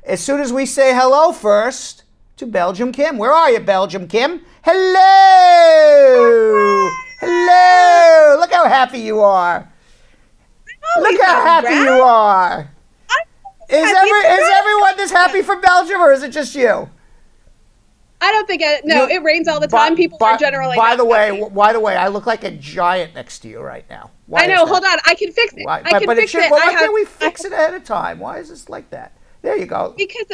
as soon as we say hello first to Belgium Kim. Where are you, Belgium Kim? Hello! Hello! Look how happy you are. Look how happy you are. Is everyone this happy for Belgium, or is it just you? I don't think it rains all the time. People are generally By the way, I look like a giant next to you right now. I know. Hold on. I can fix it. Why can't we fix it ahead of time? Why is this like that? There you go. Because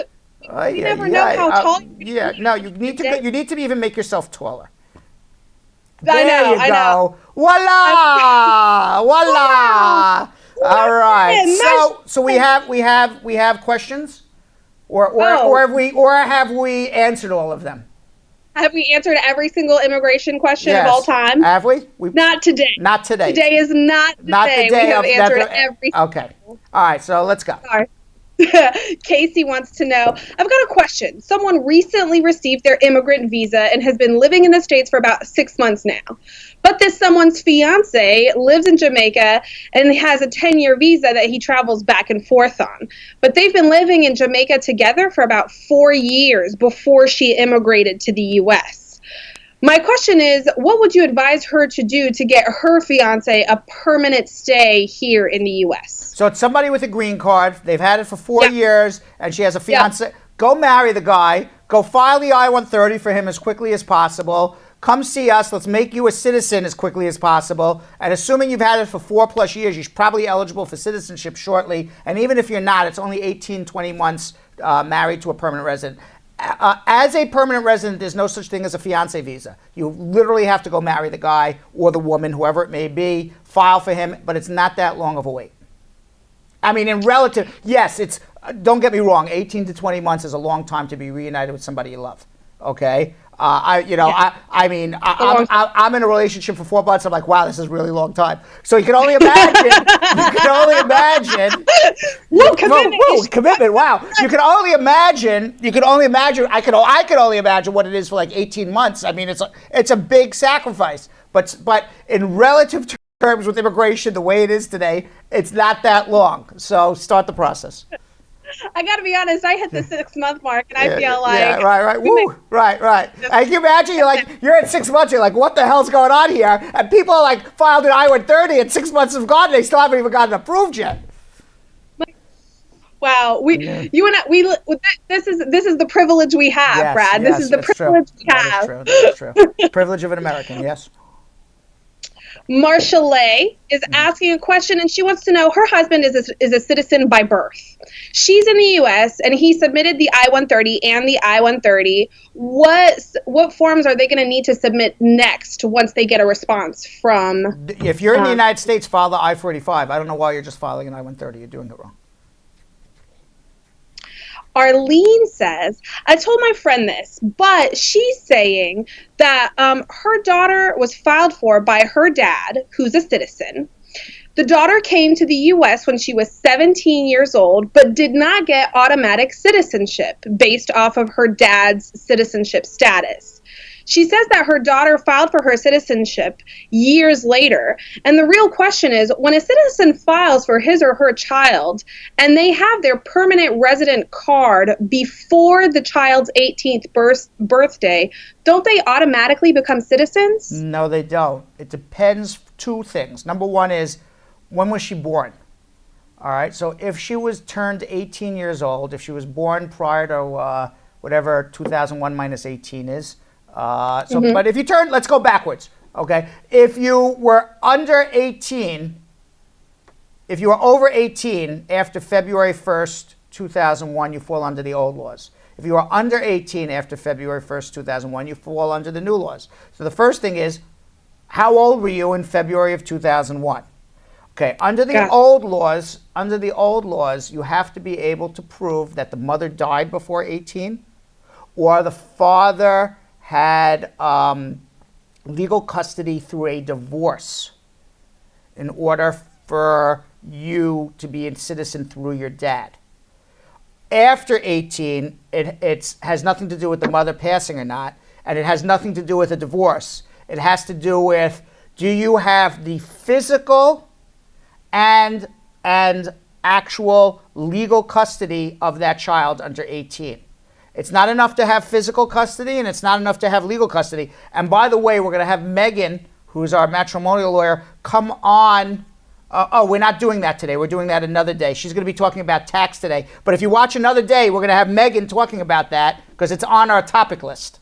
you never know how tall you are. No, you need to even make yourself taller. I know. Voila! Voila! All right. So we have questions, or have we answered all of them? Have we answered every single immigration question of all time? Have we? Not today. Not today. Today is not the day. We have answered every. Okay. All right. So let's go. Sorry. Casey wants to know, I've got a question. Someone recently received their immigrant visa and has been living in the States for about 6 months now. But this someone's fiance lives in Jamaica and has a 10-year visa that he travels back and forth on. But they've been living in Jamaica together for about 4 years before she immigrated to the U.S. My question is, what would you advise her to do to get her fiance a permanent stay here in the U.S.? So it's somebody with a green card. They've had it for 4 years, and she has a fiance. Yeah. Go marry the guy. Go file the I-130 for him as quickly as possible. Come see us. Let's make you a citizen as quickly as possible. And assuming you've had it for 4+ years, you're probably eligible for citizenship shortly. And even if you're not, it's only 18, 20 months married to a permanent resident. As a permanent resident, there's no such thing as a fiancé visa. You literally have to go marry the guy or the woman, whoever it may be, file for him, but it's not that long of a wait. I mean, in relative, yes, don't get me wrong, 18 to 20 months is a long time to be reunited with somebody you love, okay? I'm in a relationship for 4 months. I'm like, wow, this is a really long time. So you can only imagine. Woo, commitment. Commitment. Wow. You can only imagine. I could only imagine what it is for like 18 months. I mean, it's a big sacrifice. But in relative terms with immigration, the way it is today, it's not that long. So start the process. I got to be honest, I hit the 6 month mark and I feel like... Yeah, right. Woo, right. I can imagine you're at 6 months, you're like, what the hell's going on here? And people are like filed an I-130 and 6 months have gone, they still haven't even gotten approved yet. Wow, you and I, this is the privilege we have, yes, Brad. This is the privilege we have. That is true. Privilege of an American, yes. Marsha Lay is asking a question, and she wants to know, her husband is a citizen by birth. She's in the U.S., and he submitted the I-130 and the I-130. What forms are they going to need to submit next once they get a response from... If you're in the United States, file the I-45. I don't know why you're just filing an I-130. You're doing it wrong. Arlene says, I told my friend this, but she's saying that her daughter was filed for by her dad, who's a citizen. The daughter came to the U.S. when she was 17 years old, but did not get automatic citizenship based off of her dad's citizenship status. She says that her daughter filed for her citizenship years later. And the real question is, when a citizen files for his or her child and they have their permanent resident card before the child's 18th birthday, don't they automatically become citizens? No, they don't. It depends. Two things. Number one is, when was she born? All right. So if she was turned 18 years old, if she was born prior to whatever 2001 minus 18 is, but if you let's go backwards, okay? If you were under 18, if you were over 18 after February 1st, 2001, you fall under the old laws. If you are under 18 after February 1st, 2001, you fall under the new laws. So the first thing is, how old were you in February of 2001? Okay, under the old laws, you have to be able to prove that the mother died before 18 or the father had legal custody through a divorce in order for you to be a citizen through your dad. After 18, it has nothing to do with the mother passing or not, and it has nothing to do with a divorce. It has to do with, do you have the physical and actual legal custody of that child under 18. It's not enough to have physical custody, and it's not enough to have legal custody. And by the way, we're going to have Megan, who's our matrimonial lawyer, come on. We're not doing that today. We're doing that another day. She's going to be talking about tax today. But if you watch another day, we're going to have Megan talking about that because it's on our topic list.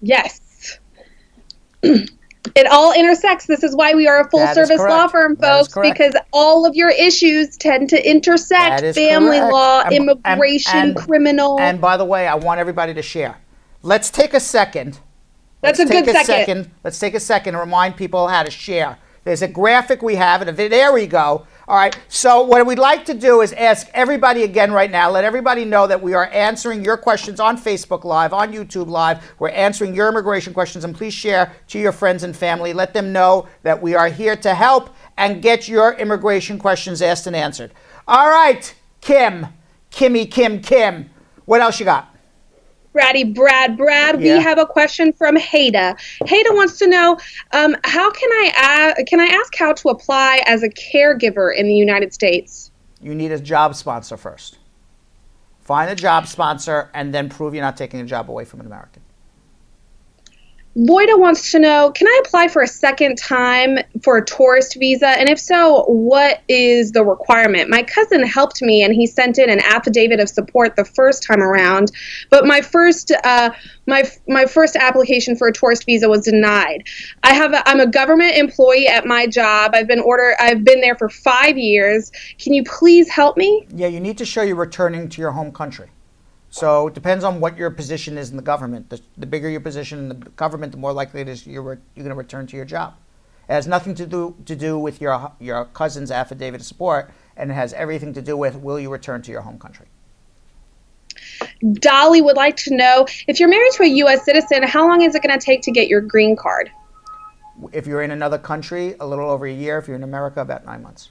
Yes. It all intersects. This is why we are a full-service law firm, folks, because all of your issues tend to intersect. Family law, immigration, criminal. And by the way, I want everybody to share. Let's take a second. That's a good second. Let's take a second and remind people how to share. There's a graphic we have, and there we go. All right, so what we'd like to do is ask everybody again right now, let everybody know that we are answering your questions on Facebook Live, on YouTube Live. We're answering your immigration questions, and please share to your friends and family. Let them know that we are here to help and get your immigration questions asked and answered. All right, Kim. What else you got? Brad, yeah. We have a question from Haida. Haida wants to know, how can I ask how to apply as a caregiver in the United States? You need a job sponsor first. Find a job sponsor and then prove you're not taking a job away from an American. Loida wants to know, can I apply for a second time for a tourist visa? And if so, what is the requirement? My cousin helped me and he sent in an affidavit of support the first time around, but my first application for a tourist visa was denied. I'm a government employee at my job. I've been there for 5 years. Can you please help me? Yeah, you need to show you're returning to your home country. So it depends on what your position is in the government. The bigger your position in the government, the more likely it is you're going to return to your job. It has nothing to do with your cousin's affidavit of support, and it has everything to do with will you return to your home country. Dolly would like to know, if you're married to a U.S. citizen, how long is it going to take to get your green card? If you're in another country, a little over a year. If you're in America, about 9 months.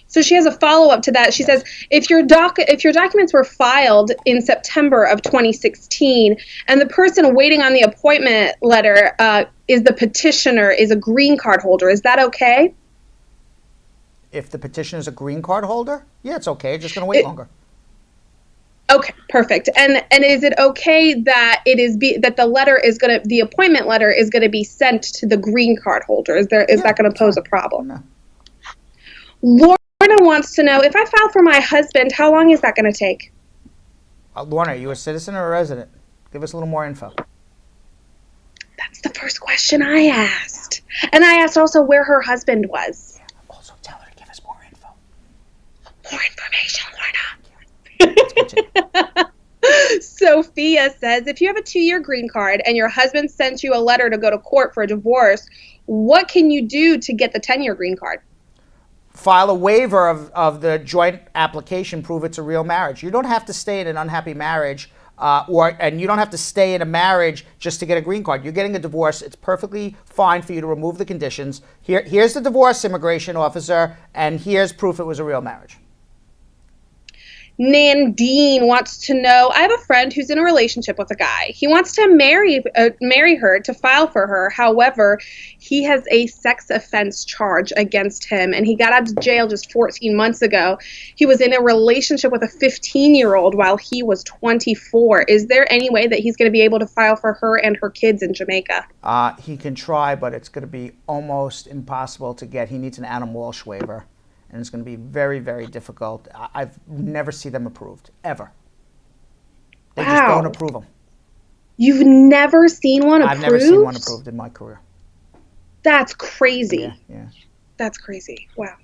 So she has a follow-up to that. She says, if your documents were filed in September of 2016 and the person waiting on the appointment letter is the petitioner, is a green card holder, is that okay? If the petitioner is a green card holder, yeah, it's okay. It's just going to wait longer. Okay, perfect. And is it okay that the appointment letter is going to be sent to the green card holder? Is that going to pose a problem? No. Lorna wants to know, if I file for my husband, how long is that going to take? Lorna, are you a citizen or a resident? Give us a little more info. That's the first question I asked. And I asked also where her husband was. Yeah, also tell her to give us more info. More information, Lorna. Sophia says, if you have a 2-year green card and your husband sent you a letter to go to court for a divorce, what can you do to get the 10-year green card? File a waiver of the joint application, prove it's a real marriage. You don't have to stay in an unhappy marriage, and you don't have to stay in a marriage just to get a green card. You're getting a divorce. It's perfectly fine for you to remove the conditions. Here's the divorce immigration officer, and here's proof it was a real marriage. Nandine wants to know, I have a friend who's in a relationship with a guy. He wants to marry her to file for her. However, he has a sex offense charge against him, and he got out of jail just 14 months ago. He was in a relationship with a 15-year-old while he was 24. Is there any way that he's going to be able to file for her and her kids in Jamaica? He can try, but it's going to be almost impossible to get. He needs an Adam Walsh waiver. And it's going to be very, very difficult. I've never seen them approved, ever. They just don't approve them. You've never seen one approved? I've never seen one approved in my career. That's crazy. Yeah. That's crazy. Wow.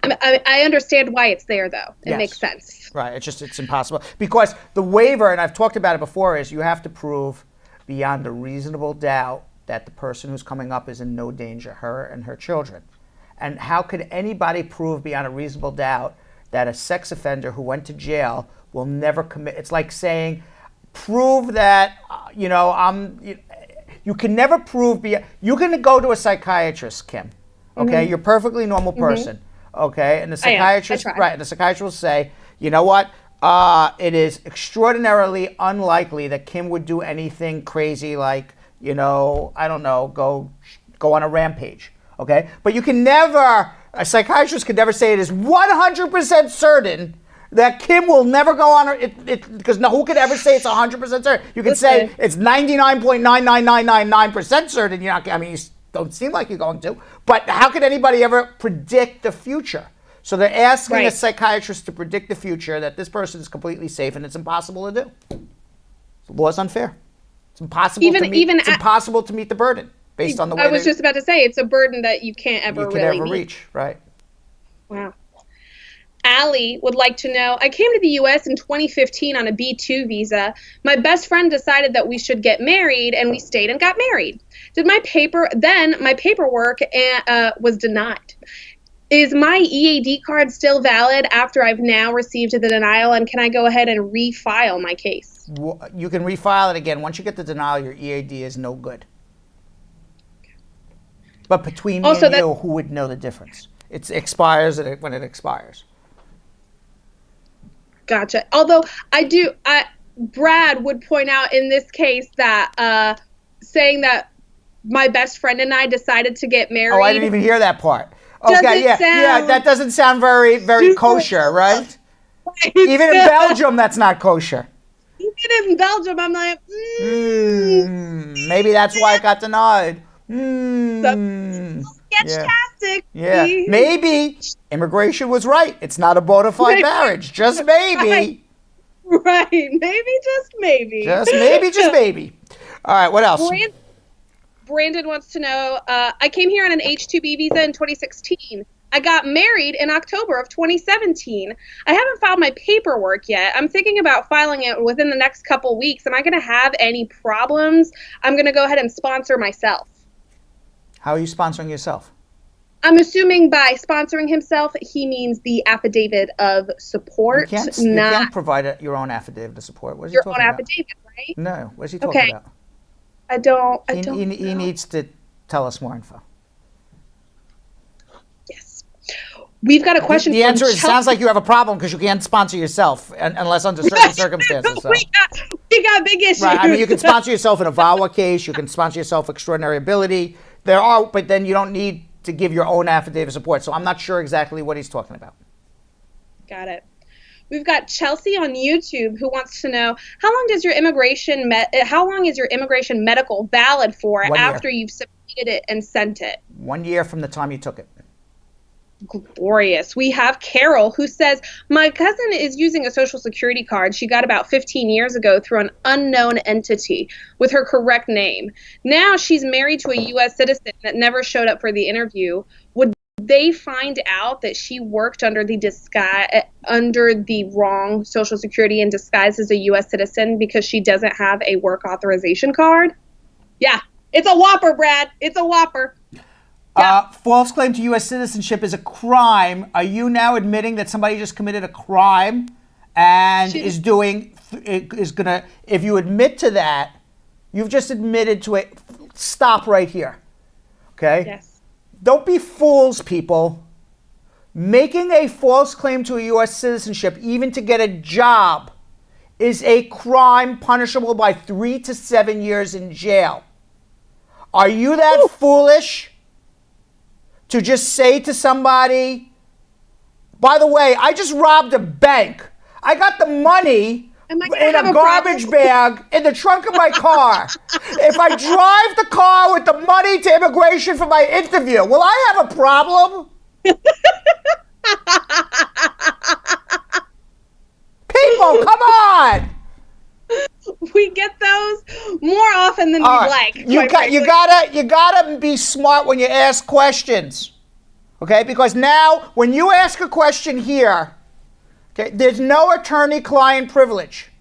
I understand why it's there, though. It makes sense. Right. It's impossible. Because the waiver, and I've talked about it before, is you have to prove beyond a reasonable doubt that the person who's coming up is in no danger, her and her children. And how could anybody prove beyond a reasonable doubt that a sex offender who went to jail will never commit? It's like saying, prove that, you can never prove you're going to go to a psychiatrist, Kim. Okay, you're a perfectly normal person. Okay, and the psychiatrist, and the psychiatrist will say, you know what? It is extraordinarily unlikely that Kim would do anything crazy like, I don't know, go on a rampage. Okay, but you can never A psychiatrist could never say it is 100% certain that Kim will never go on because who could ever say it's 100% certain? You could say it's 99.99999% certain. You're not. I mean, you don't seem like you're going to. But how could anybody ever predict the future? So they're asking a psychiatrist to predict the future that this person is completely safe, and it's impossible to do. The law is unfair. It's impossible it's impossible to meet the burden based on the way. I was just about to say it's a burden that you can't ever meet. Reach. Right. Wow. Allie would like to know, I came to the U.S. in 2015 on a B2 visa. My best friend decided that we should get married, and we stayed and got married. My paperwork was denied. Is my EAD card still valid after I've now received the denial, and can I go ahead and refile my case? You can refile it again. Once you get the denial, your EAD is no good. But between me and you, who would know the difference? It expires when it expires. Gotcha. Although Brad would point out in this case that saying that my best friend and I decided to get married. Oh, I didn't even hear that part. Okay, yeah, that doesn't sound very, very kosher, right? Even in Belgium, that's not kosher. Even in Belgium, I'm like, maybe that's why it got denied. Sketch-tastic. Yeah, maybe immigration was right. It's not a bona fide marriage. Just maybe. Right. Maybe, just maybe. Just maybe. All right, what else? Brandon wants to know, I came here on an H-2B visa in 2016. I got married in October of 2017. I haven't filed my paperwork yet. I'm thinking about filing it within the next couple weeks. Am I going to have any problems? I'm going to go ahead and sponsor myself. How are you sponsoring yourself? I'm assuming by sponsoring himself, he means the affidavit of support. You can't provide your own affidavit of support. What is he talking about? Your own affidavit, right? No. What is he talking about? I don't He needs to tell us more info. Yes. We've got a question. The answer is, it sounds like you have a problem because you can't sponsor yourself unless under certain circumstances. So. We got big issues. Right. I mean, you can sponsor yourself in a VAWA case. You can sponsor yourself extraordinary ability. But then you don't need to give your own affidavit of support. So I'm not sure exactly what he's talking about. Got it. We've got Chelsea on YouTube who wants to know, how long is your immigration medical valid for after you've submitted it and sent it? 1 year from the time you took it. Glorious. We have Carol who says, my cousin is using a social security card she got about 15 years ago through an unknown entity with her correct name. Now she's married to a U.S. citizen that never showed up for the interview. Would they find out that she worked under the wrong social security and disguised as a U.S. citizen because she doesn't have a work authorization card? Yeah, it's a whopper, Brad. It's a whopper. Yeah. False claim to U.S. citizenship is a crime. Are you now admitting that somebody just committed a crime and if you admit to that, you've just admitted to it. Stop right here. Okay? Yes. Don't be fools, people. Making a false claim to a U.S. citizenship, even to get a job, is a crime punishable by 3 to 7 years in jail. Are you that foolish to just say to somebody, by the way, I just robbed a bank. I got the money in a garbage bag in the trunk of my car. If I drive the car with the money to immigration for my interview, will I have a problem? People, come on! We get those more often than we like. You gotta be smart when you ask questions, okay? Because now, when you ask a question here, okay, there's no attorney-client privilege.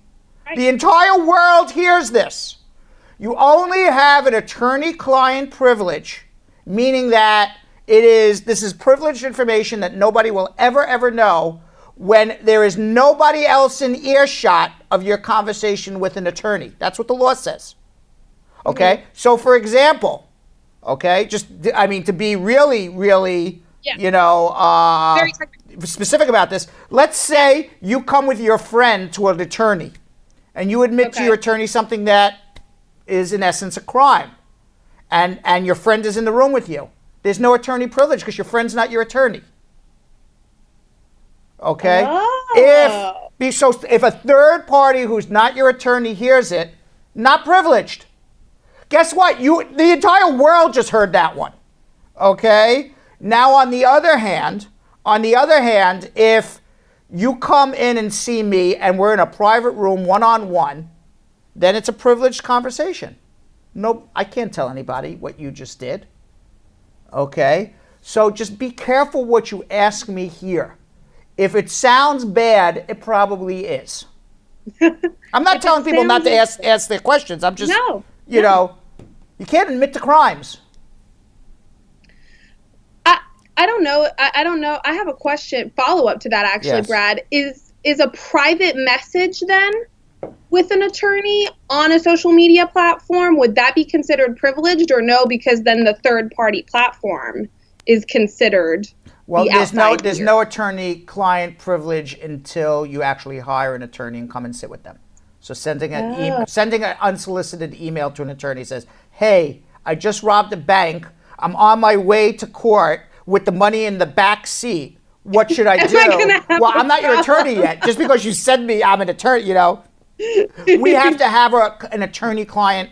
Right. The entire world hears this. You only have an attorney-client privilege, meaning that this is privileged information that nobody will ever know when there is nobody else in earshot of your conversation with an attorney. That's what the law says. Okay? Mm-hmm. So, for example, okay, to be really, very specific about this, let's say you come with your friend to an attorney and you admit to your attorney something that is, in essence, a crime. And your friend is in the room with you. There's no attorney privilege because your friend's not your attorney. Okay? Oh. If a third party who's not your attorney hears it, not privileged. Guess what? The entire world just heard that one. Okay? Now on the other hand, if you come in and see me and we're in a private room one-on-one, then it's a privileged conversation. Nope, I can't tell anybody what you just did. Okay? So just be careful what you ask me here. If it sounds bad, it probably is. I'm not telling people not to ask their questions. I'm just, you know, you can't admit to crimes. I don't know. I don't know. I have a question, follow-up to that actually, yes. Brad. Is a private message then with an attorney on a social media platform, would that be considered privileged or no, because then the third-party platform is considered there's no attorney-client privilege until you actually hire an attorney and come and sit with them. So sending an unsolicited email to an attorney says, hey, I just robbed a bank. I'm on my way to court with the money in the back seat. What should I do? Well, I'm not your attorney yet. Just because you send me, I'm an attorney, you know. We have to have an attorney-client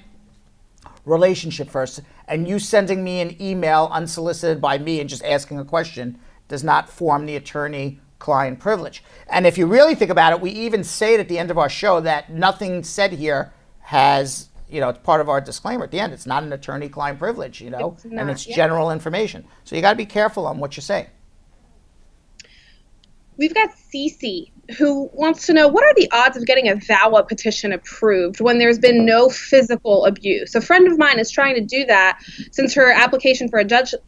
relationship first. And you sending me an email unsolicited by me and just asking a question does not form the attorney-client privilege. And if you really think about it, we even say it at the end of our show that nothing said here has, you know, it's part of our disclaimer at the end. It's not an attorney-client privilege, you know, and it's general information. So you got to be careful on what you say. We've got Cece, who wants to know, what are the odds of getting a VAWA petition approved when there's been no physical abuse? A friend of mine is trying to do that since her application for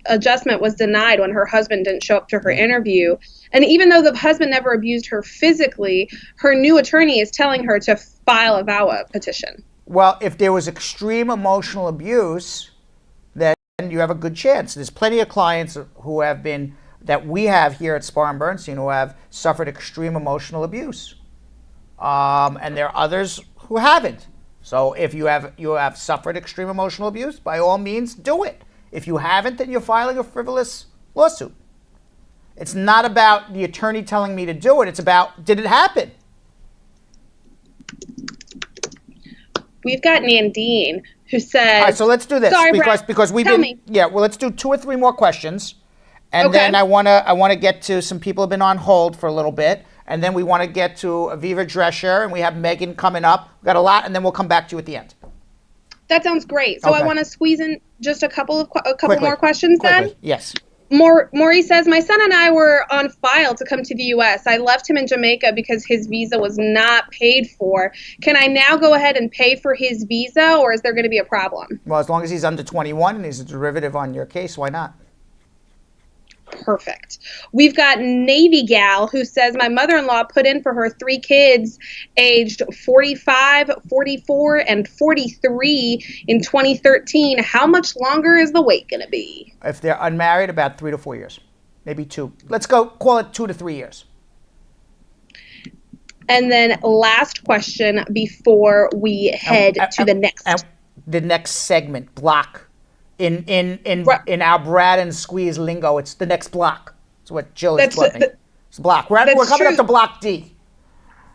adjustment was denied when her husband didn't show up to her interview. And even though the husband never abused her physically, her new attorney is telling her to file a VAWA petition. Well, if there was extreme emotional abuse, then you have a good chance. There's plenty of clients who have been that we have here at Spar and Bernstein who have suffered extreme emotional abuse. And there are others who haven't. So if you have suffered extreme emotional abuse, by all means, do it. If you haven't, then you're filing a frivolous lawsuit. It's not about the attorney telling me to do it. It's about, did it happen? We've got Nandine, who says... All right, so let's do this. Sorry, because we've been... Me. Yeah, well, let's do 2 or 3 more questions. And then I want to get to some people who have been on hold for a little bit. And then we want to get to Aviva Drescher, and we have Megan coming up. We've got a lot, and then we'll come back to you at the end. That sounds great. So I want to squeeze in just a couple more questions then. Yes. Maury says, my son and I were on file to come to the U.S. I left him in Jamaica because his visa was not paid for. Can I now go ahead and pay for his visa, or is there going to be a problem? Well, as long as he's under 21 and he's a derivative on your case, why not? Perfect. We've got Navy Gal, who says, my mother-in-law put in for her 3 kids aged 45, 44, and 43 in 2013. How much longer is the wait going to be? If they're unmarried, about 3 to 4 years. Maybe 2. Let's go, call it 2 to 3 years. And then last question before we head to the next segment, block. In our Brad and Squeeze lingo, it's the next block. That's what Jill is taught me. It's block. We're coming up to block D.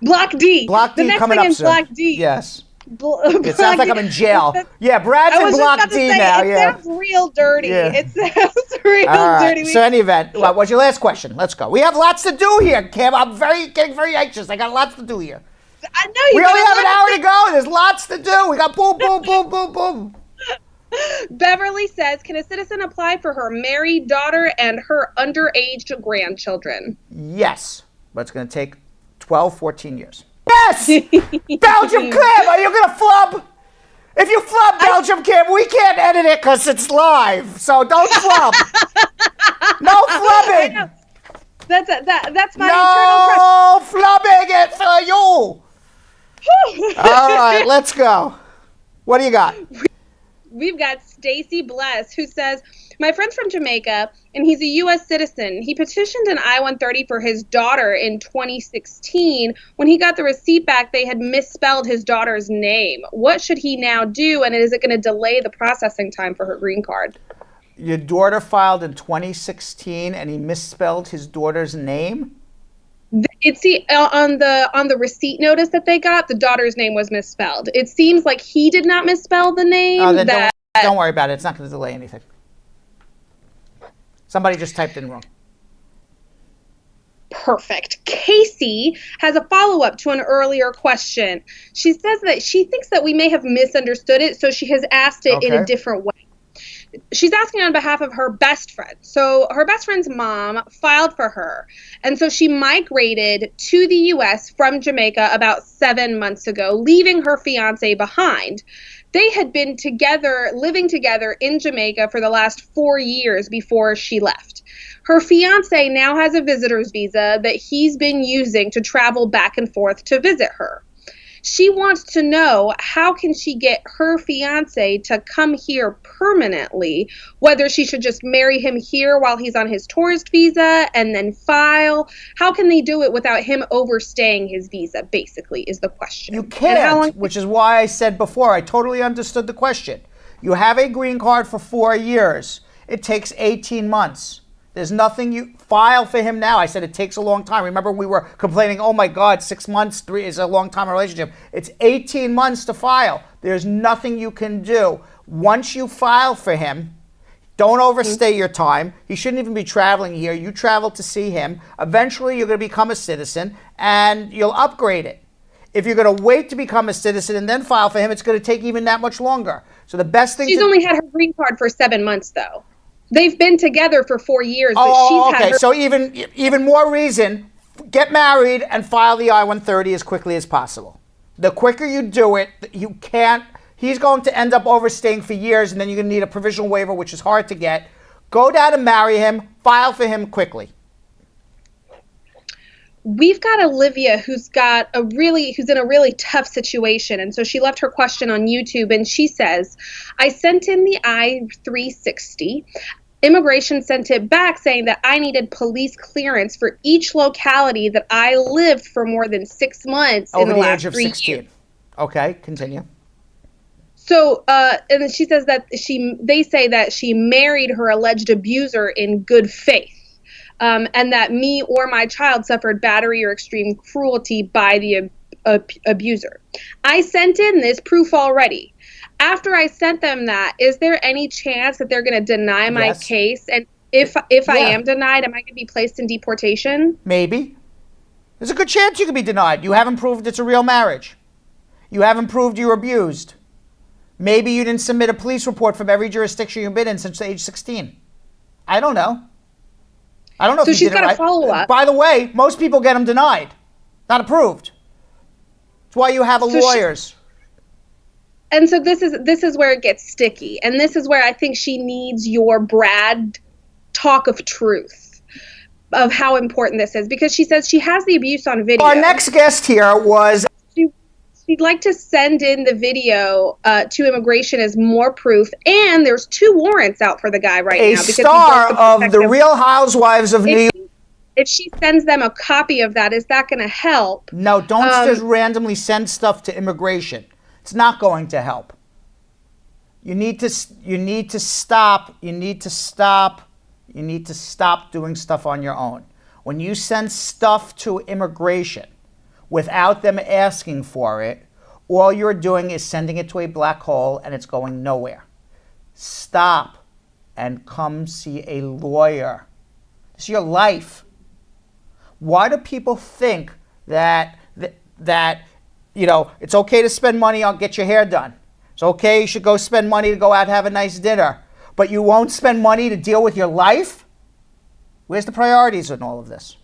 Block D. Block D the next coming thing up is soon. Block D. Yes. It sounds like I'm in jail. Yeah, Brad's in Block D now. It sounds real dirty. Yeah. It sounds real dirty. So, in any event, what's your last question? Let's go. We have lots to do here, Kim. I'm getting very anxious. I got lots to do here. I know. We only have an hour to go. There's lots to do. We got boom, boom, boom, boom, boom. Beverly says, can a citizen apply for her married daughter and her underage grandchildren? Yes, but it's going to take 12, 14 years. Yes! Belgium Kim, are you going to flub? If you flub Belgium Kim, we can't edit it because it's live. So don't flub. No flubbing. That's my internal flubbing it for you. All right, let's go. What do you got? We've got Stacy Bless, who says, my friend's from Jamaica, and he's a U.S. citizen. He petitioned an I-130 for his daughter in 2016. When he got the receipt back, they had misspelled his daughter's name. What should he now do, and is it going to delay the processing time for her green card? Your daughter filed in 2016 and he misspelled his daughter's name? It's on the receipt notice that they got, the daughter's name was misspelled. It seems like he did not misspell the name. Then don't worry about it. It's not going to delay anything. Somebody just typed in wrong. Perfect. Casey has a follow-up to an earlier question. She says that she thinks that we may have misunderstood it, so she has asked it in a different way. She's asking on behalf of her best friend. So her best friend's mom filed for her. And so she migrated to the U.S. from Jamaica about 7 months ago, leaving her fiance behind. They had been together, living together in Jamaica for the last 4 years before she left. Her fiance now has a visitor's visa that he's been using to travel back and forth to visit her. She wants to know, how can she get her fiance to come here permanently, whether she should just marry him here while he's on his tourist visa and then file. How can they do it without him overstaying his visa, basically, is the question. You can't, which is why I said before, I totally understood the question. You have a green card for 4 years. It takes 18 months. There's nothing you file for him now. I said it takes a long time. Remember, we were complaining, oh my God, 6 months, 3 is a long time in a relationship. It's 18 months to file. There's nothing you can do. Once you file for him, don't overstay your time. He shouldn't even be traveling here. You travel to see him. Eventually, you're going to become a citizen and you'll upgrade it. If you're going to wait to become a citizen and then file for him, it's going to take even that much longer. So the best thing She's only had her green card for 7 months, though. They've been together for 4 years, but she's had her... So even more reason, get married and file the I-130 as quickly as possible. The quicker you do it, you can't... He's going to end up overstaying for years, and then you're going to need a provisional waiver, which is hard to get. Go down and marry him. File for him quickly. We've got Olivia who's in a really tough situation. And so she left her question on YouTube and she says, I sent in the I-360. Immigration sent it back saying that I needed police clearance for each locality that I lived for more than 6 months in the last 3 years. Okay, continue. So, and then she says that they say that she married her alleged abuser in good faith. And that me or my child suffered battery or extreme cruelty by the abuser. I sent in this proof already. After I sent them that, is there any chance that they're going to deny my case? And if I am denied, am I going to be placed in deportation? Maybe. There's a good chance you could be denied. You haven't proved it's a real marriage. You haven't proved you're abused. Maybe you didn't submit a police report from every jurisdiction you've been in since age 16. I don't know. I don't know if she's got a follow-up. By the way, most people get them denied, not approved. That's why you have lawyers. And so this is where it gets sticky, and this is where I think she needs your Brad talk of truth of how important this is, because she says she has the abuse on video. Our next guest here was... She'd like to send in the video to immigration as more proof, and there's 2 warrants out for the guy right now. A star of the Real Housewives of New York. If she sends them a copy of that, is that going to help? No, don't just randomly send stuff to immigration. It's not going to help. You need to stop doing stuff on your own. When you send stuff to immigration without them asking for it, all you're doing is sending it to a black hole and it's going nowhere. Stop and come see a lawyer. It's your life. Why do people think that it's okay to spend money on get your hair done? It's okay, you should go spend money to go out and have a nice dinner, but you won't spend money to deal with your life? Where's the priorities in all of this?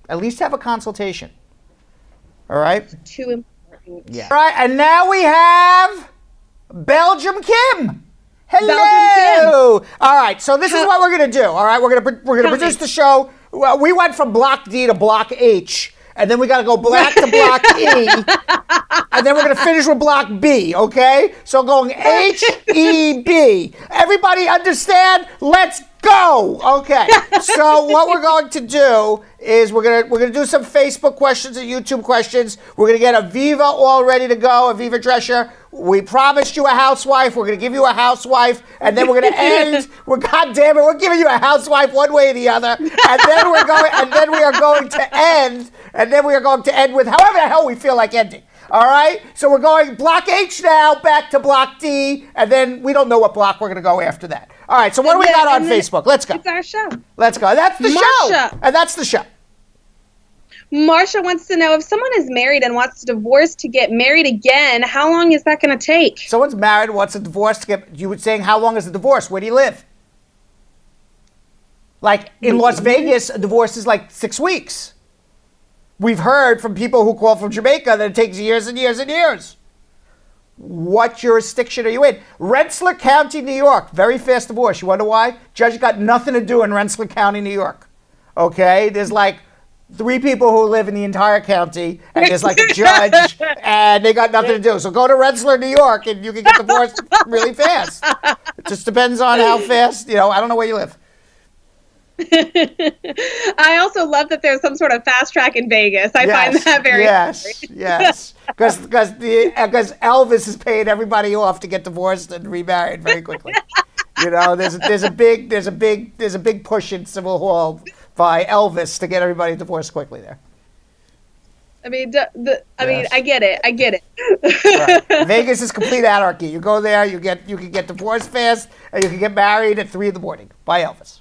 At least have a consultation. All right? Too important. Yeah. All right, and now we have Belgium Kim. Hello. Belgium Kim. All right, so this is what we're going to do. All right, we're going to produce the show. Well, we went from Block D to Block H, and then we got to go Block to Block E, and then we're going to finish with Block B, okay? So going H, E, B. Everybody understand? Let's go. Okay. So what we're going to do is we're gonna do some Facebook questions and YouTube questions. We're gonna get Aviva all ready to go. Aviva Drescher. We promised you a housewife. We're going to give you a housewife, and then we're going to end. God damn it, we're giving you a housewife one way or the other, and then we are going to end, with however the hell we feel like ending. All right, so we're going block H now, back to block D, and then we don't know what block we're going to go after that. All right, so what do we got on Facebook? Let's go. It's our show. Let's go. That's the show, and that's the show. Marsha wants to know if someone is married and wants to divorce to get married again, how long is that going to take? Someone's married, wants a divorce to get. You were saying, how long is the divorce? Where do you live? Like in Las Vegas, a divorce is like 6 weeks. We've heard from people who call from Jamaica that it takes years and years and years. What jurisdiction are you in? Rensselaer County, New York. Very fast divorce. You wonder why? Judge got nothing to do in Rensselaer County, New York. Okay? There's like 3 people who live in the entire county, and there's like a judge, and they got nothing to do. So go to Rensselaer, New York, and you can get divorced really fast. It just depends on how fast, I don't know where you live. I also love that there's some sort of fast track in Vegas. I find that very yes. Because Elvis is paying everybody off to get divorced and remarried very quickly. There's a big push in Civil Hall by Elvis to get everybody divorced quickly there. I mean, I get it. Right. Vegas is complete anarchy. You go there, you can get divorced fast, and you can get married at 3 a.m. by Elvis.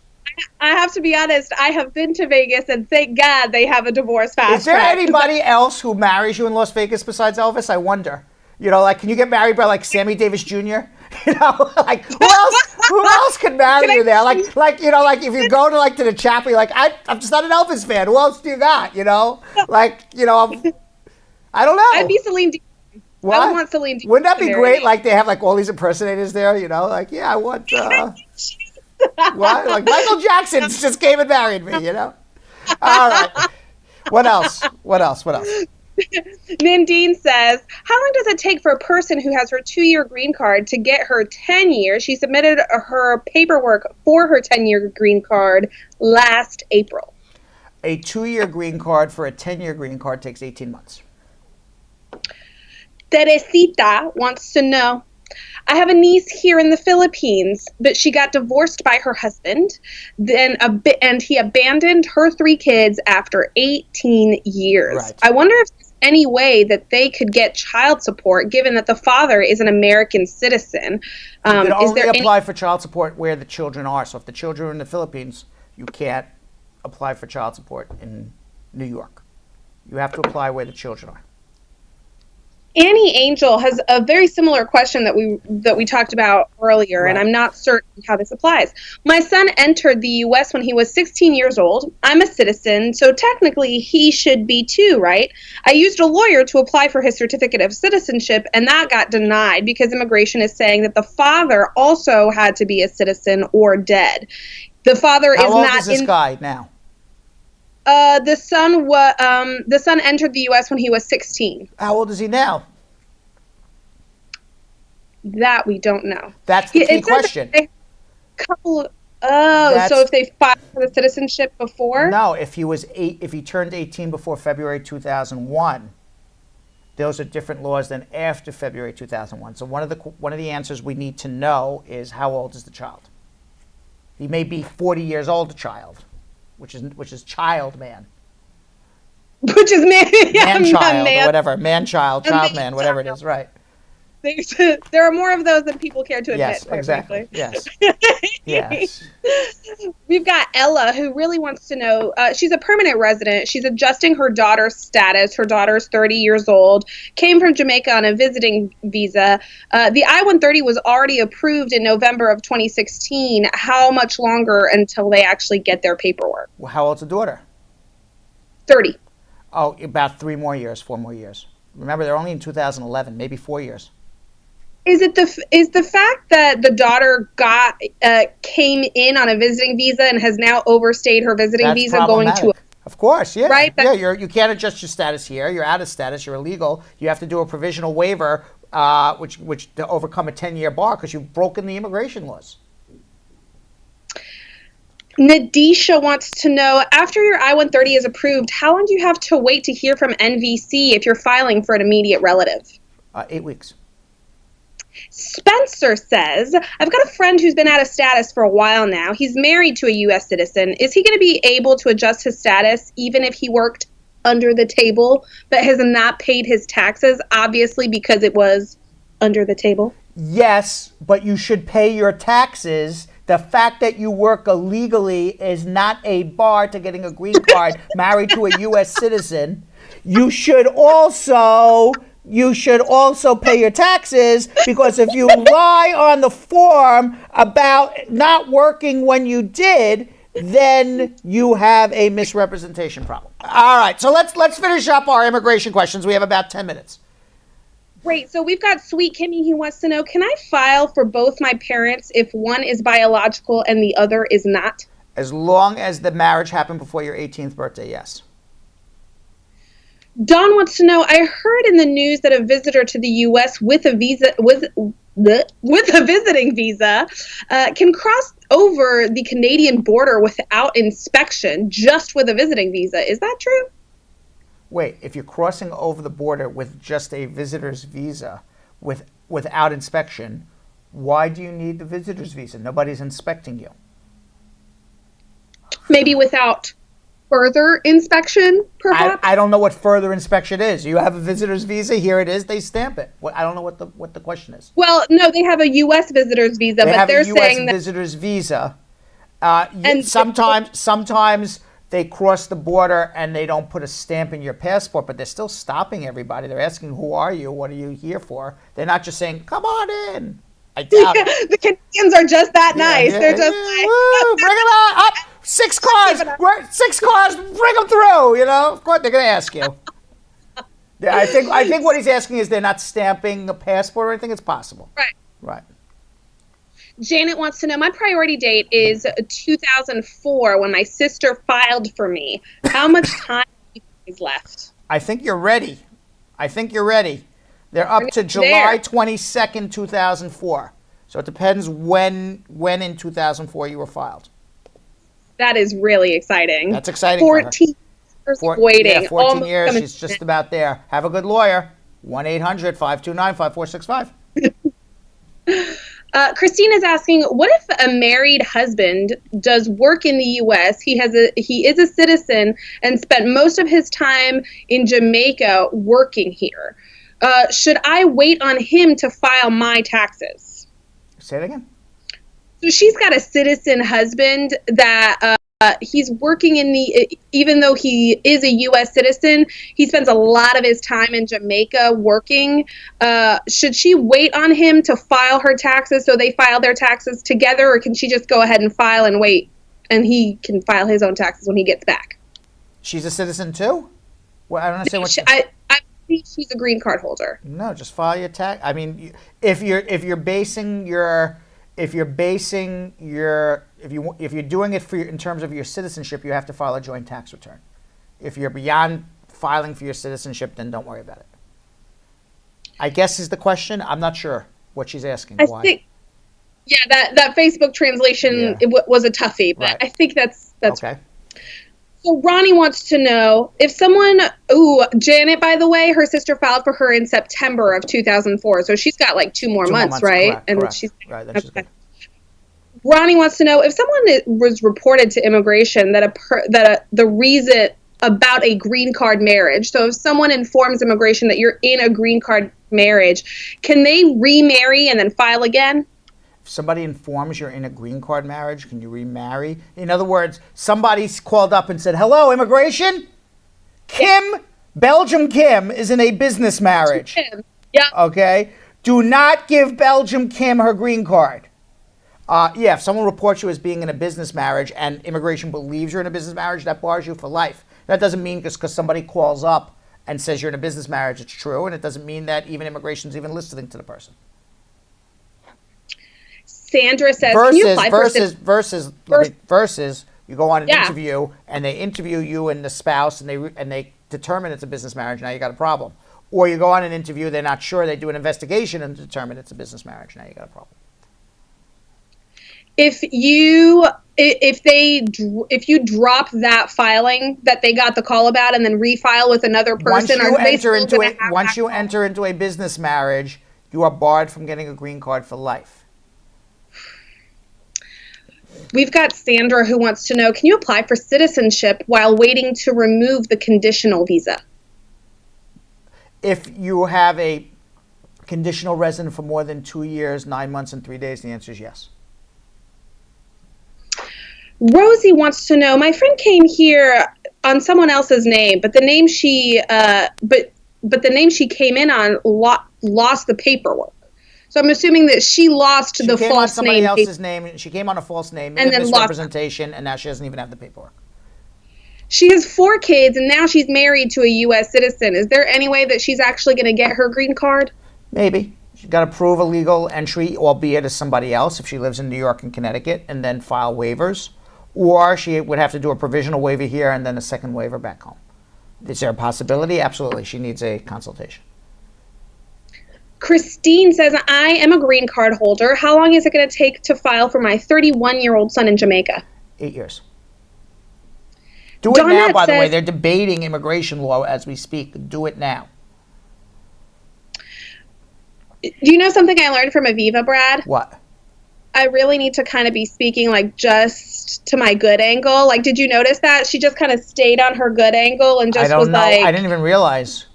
I have to be honest, I have been to Vegas, and thank God they have a divorce fast track. Is there anybody else who marries you in Las Vegas besides Elvis? I wonder. Can you get married by like Sammy Davis Jr.? Who else can marry you there? Like if you go to the chapel, you're like, I'm just not an Elvis fan. Who else do you got? I don't know. I'd be Celine Dion. What? I would want Celine Dion. Wouldn't that be great? Like they have like all these impersonators there, I want what? Like Michael Jackson just came and married me, All right. What else? Nandine says, how long does it take for a person who has her 2-year green card to get her 10 years? She submitted her paperwork for her 10-year green card last April. A 2-year green card for a 10-year green card takes 18 months. Teresita wants to know, I have a niece here in the Philippines, but she got divorced by her husband, and he abandoned her 3 kids after 18 years. Right. I wonder if there's any way that they could get child support, given that the father is an American citizen. You can only apply for child support where the children are. So if the children are in the Philippines, you can't apply for child support in New York. You have to apply where the children are. Annie Angel has a very similar question that we talked about earlier, right. And I'm not certain how this applies. My son entered the U.S. when he was 16 years old. I'm a citizen, so technically he should be too, right? I used a lawyer to apply for his certificate of citizenship, and that got denied because immigration is saying that the father also had to be a citizen or dead. The father is not. How old is this guy now? The son entered the U.S. when he was 16. How old is he now? That we don't know. That's the key question. So if they filed for the citizenship before? No, if he turned 18 before February 2001, those are different laws than after February 2001. So one of the answers we need to know is how old is the child? He may be 40 years old, a child. Which is child man. Which is man. Man-child or whatever. Man-child, child man, whatever it is, right. There are more of those than people care to admit. Yes, exactly. Yes. Yes. We've got Ella, who really wants to know, she's a permanent resident. She's adjusting her daughter's status. Her daughter's 30 years old, came from Jamaica on a visiting visa. The I-130 was already approved in November of 2016. How much longer until they actually get their paperwork? Well, how old's the daughter? 30. Oh, about 4 more years. Remember, they're only in 2011, maybe 4 years. Is the fact that the daughter came in on a visiting visa and has now overstayed her visiting visa going to? Of course, yeah. Right? You can't adjust your status here. You're out of status. You're illegal. You have to do a provisional waiver, which to overcome a 10-year bar because you've broken the immigration laws. Nadisha wants to know, after your I-130 is approved, how long do you have to wait to hear from NVC if you're filing for an immediate relative? 8 weeks. Spencer says, I've got a friend who's been out of status for a while now. He's married to a U.S. citizen. Is he going to be able to adjust his status even if he worked under the table but has not paid his taxes, obviously because it was under the table? Yes, but you should pay your taxes. The fact that you work illegally is not a bar to getting a green card married to a U.S. citizen. You should also pay your taxes, because if you lie on the form about not working when you did, then you have a misrepresentation problem. All right, so let's finish up our immigration questions. We have about 10 minutes. Great. So we've got Sweet Kimmy who wants to know, can I file for both my parents if one is biological and the other is not? As long as the marriage happened before your 18th birthday, yes. Dawn wants to know, I heard in the news that a visitor to the U.S. with a visiting visa can cross over the Canadian border without inspection, just with a visiting visa. Is that true? Wait, if you're crossing over the border with just a visitor's visa without inspection, why do you need the visitor's visa? Nobody's inspecting you. Maybe without further inspection, perhaps? I don't know what further inspection is. You have a visitor's visa, here it is, they stamp it. I don't know what the question is. Well, no, they have a U.S. visitor's visa, but they're saying that... visitor's visa. And sometimes they cross the border and they don't put a stamp in your passport, but they're still stopping everybody. They're asking, who are you? What are you here for? They're not just saying, come on in. I doubt it. The Canadians are just that nice. They're just like, woo, bring them on. Up. 6 cars. 6 cars. Bring them through. You know, of course they're going to ask you. Yeah, I think what he's asking is they're not stamping a passport or anything. It's possible. Right. Janet wants to know, my priority date is 2004 when my sister filed for me. How much time is left? I think you're ready. They're up to July 22nd, 2004. So it depends when in 2004 you were filed. That is really exciting. That's exciting. 14 years of waiting. Yeah, 14 years. She's just about there. Have a good lawyer. 1-800-529-5465. Christina's asking, what if a married husband does work in the U.S., he is a citizen and spent most of his time in Jamaica working here? Should I wait on him to file my taxes? Say it again. So she's got a citizen husband that he's working even though he is a U.S. citizen, he spends a lot of his time in Jamaica working. Should she wait on him to file her taxes so they file their taxes together, or can she just go ahead and file and wait and he can file his own taxes when he gets back? She's a citizen too? Well, I don't understand what I think she's a green card holder. No, just file your tax. I mean, if you're doing it in terms of your citizenship, you have to file a joint tax return. If you're beyond filing for your citizenship, then don't worry about it. I guess is the question. I'm not sure what she's asking. Why? That Facebook translation was a toughie, but right. I think that's okay. So Ronnie wants to know if someone, Janet, by the way, her sister filed for her in September of 2004. So she's got like 2 more months, right? Correct, and correct. She's good. Ronnie wants to know if someone was reported to immigration the reason about a green card marriage. So if someone informs immigration that you're in a green card marriage, can they remarry and then file again? If somebody informs you're in a green card marriage, can you remarry? In other words, somebody's called up and said, hello, immigration? Belgium Kim is in a business marriage. Yeah. Okay? Do not give Belgium Kim her green card. If someone reports you as being in a business marriage and immigration believes you're in a business marriage, that bars you for life. That doesn't mean just because somebody calls up and says you're in a business marriage, it's true. And it doesn't mean that even immigration's even listening to the person. Sandra says, versus, you go on an interview and they interview you and the spouse and they determine it's a business marriage. Now you got a problem. Or you go on an interview, they're not sure, they do an investigation and determine it's a business marriage. Now you got a problem. If you drop that filing that they got the call about and then refile with another person, once you enter into a business marriage, you are barred from getting a green card for life. We've got Sandra who wants to know, can you apply for citizenship while waiting to remove the conditional visa? If you have a conditional resident for more than 2 years, 9 months, and 3 days, the answer is yes. Rosie wants to know, my friend came here on someone else's name, but the name she but the name she came in on lost the paperwork. So I'm assuming that she lost the false name. She came on somebody else's name. She came on a false name, and then misrepresentation, and now she doesn't even have the paperwork. She has 4 kids, and now she's married to a U.S. citizen. Is there any way that she's actually going to get her green card? Maybe. She's got to prove a legal entry, albeit as somebody else, if she lives in New York and Connecticut, and then file waivers. Or she would have to do a provisional waiver here and then a second waiver back home. Is there a possibility? Absolutely. She needs a consultation. Christine says, I am a green card holder. How long is it going to take to file for my 31-year-old son in Jamaica? 8 years. Do it now, by the way. They're debating immigration law as we speak. Do it now. Do you know something I learned from Aviva, Brad? What? I really need to kind of be speaking like just to my good angle. Like, did you notice that? She just kind of stayed on her good angle and just was like... I didn't even realize.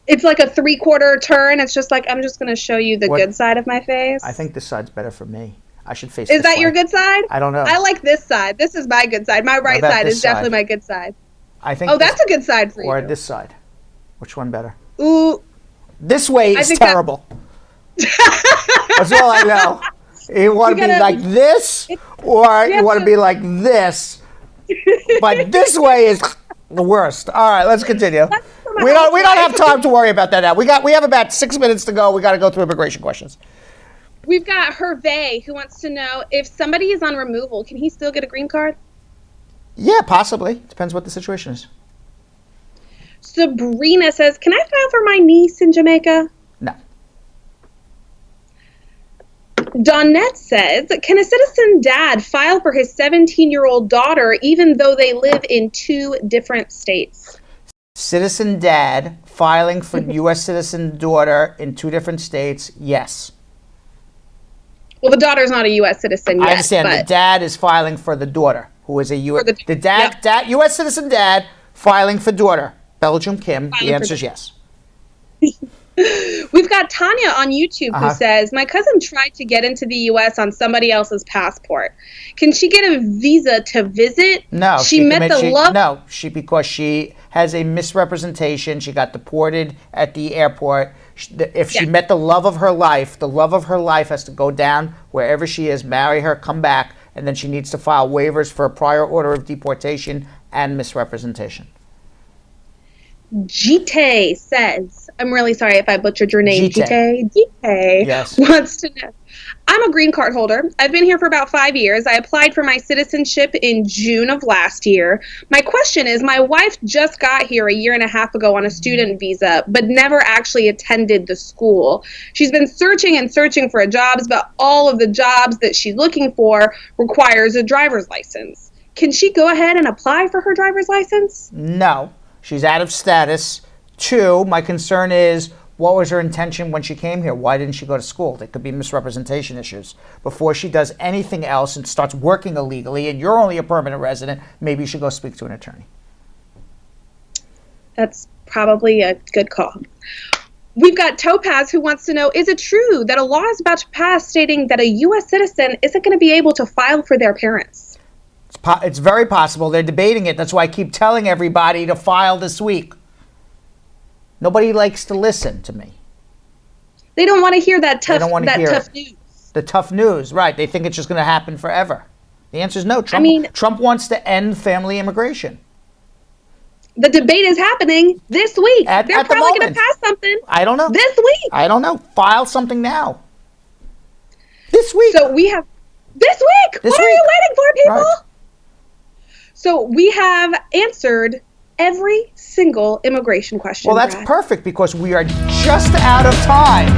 It's like a 3/4 turn. It's just like, I'm just going to show you the good side of my face. I think this side's better for me. I should face this Is that your good side? I don't know. I like this side. This is my good side. My right side is definitely my good side. I think. Oh, that's a good side for you. Or this side. Which one better? Ooh. This way is terrible. That's all I know. You want to be like this, or you want to be like this. But this way is the worst. All right, let's continue. We don't have time to worry about that now. We have about 6 minutes to go. We got to go through immigration questions. We've got Hervé who wants to know, if somebody is on removal, can he still get a green card? Yeah, possibly. Depends what the situation is. Sabrina says, can I file for my niece in Jamaica? No. Donette says, can a citizen dad file for his 17-year-old daughter even though they live in 2 different states? Citizen dad filing for U.S. citizen daughter in 2 different states, yes. Well, the daughter's not a U.S. citizen yet. I understand. The dad is filing for the daughter, who is a U.S. The dad, U.S. citizen dad filing for daughter. Belgium Kim. The answer is yes. We've got Tanya on YouTube who says, my cousin tried to get into the U.S. on somebody else's passport. Can she get a visa to visit? No. No, because she has a misrepresentation. She got deported at the airport. If she met the love of her life has to go down wherever she is, marry her, come back, and then she needs to file waivers for a prior order of deportation and misrepresentation. Gite says, I'm really sorry if I butchered your name. Gite yes. Wants to know, I'm a green card holder. I've been here for about 5 years. I applied for my citizenship in June of last year. My question is, my wife just got here a year and a half ago on a student visa, but never actually attended the school. She's been searching and searching for jobs, but all of the jobs that she's looking for requires a driver's license. Can she go ahead and apply for her driver's license? No. She's out of status. 2, my concern is, what was her intention when she came here? Why didn't she go to school? There could be misrepresentation issues. Before she does anything else and starts working illegally, and you're only a permanent resident, maybe you should go speak to an attorney. That's probably a good call. We've got Topaz who wants to know, is it true that a law is about to pass stating that a U.S. citizen isn't going to be able to file for their parents? It's very possible. They're debating it. That's why I keep telling everybody to file this week. Nobody likes to listen to me. They don't want to hear that tough news. The tough news, right. They think it's just going to happen forever. The answer is no. Trump wants to end family immigration. The debate is happening this week. They're probably going to pass something. I don't know. This week. I don't know. File something now. This week. So we have... This week? What are you waiting for, people? Right. So we have answered every single immigration question. Well, that's perfect because we are just out of time.